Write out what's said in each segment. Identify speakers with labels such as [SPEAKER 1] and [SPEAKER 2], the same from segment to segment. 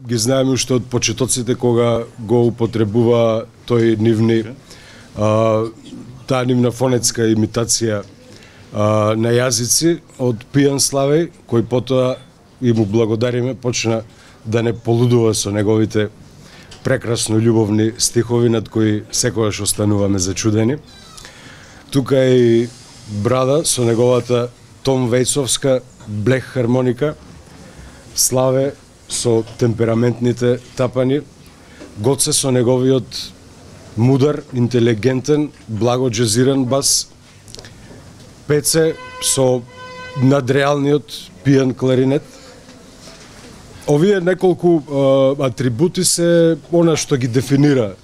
[SPEAKER 1] ги знаеме уште од почетоците кога го употребува тој нивни таа нивна фонетска имитација на јазици од Пијан Славеј, кој потоа и му благодариме, почна да не полудува со неговите прекрасно љубовни стихови над кои секогаш остануваме зачудени. Тука е и Брада со неговата Том Вејцовска блех хармоника, Славе со темпераментните тапани, Гоце со неговиот мудар, интелигентен, благо джазиран бас, Пеце со надреалниот пијан кларинет. Овие неколку атрибути се она што ги дефинира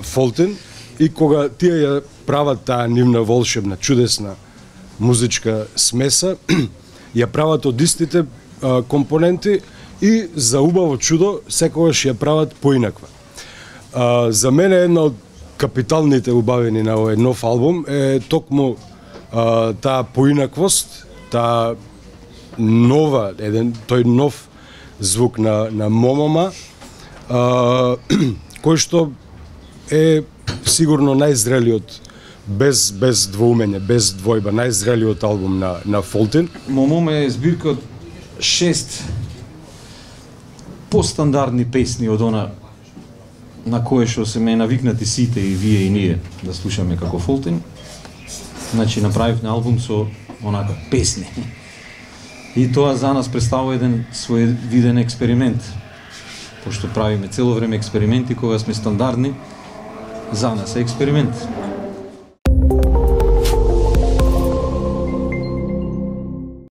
[SPEAKER 1] Фолтин, и кога тие ја прават таа нивна волшебна, чудесна музичка смеса, ја прават од истите компоненти и за убаво чудо секогаш ја прават поинаква. За мене една од капиталните убавини на овој нов албум е токму таа поинаквост, таа нова, тој нов звук на Момома, кој што е сигурно најзрелиот, без двоумење, без двојба, најзрелиот албум на Фолтин.
[SPEAKER 2] Момом е збирка од 6 постандардни песни од она на кое што се ме навикнати сите, и вие и ние, да слушаме како Фолтин. Значи направивме албум со онака песни. И тоа за нас представува еден своевиден експеримент. Пошто правиме цело време експерименти, кога сме стандардни, за нас е експеримент.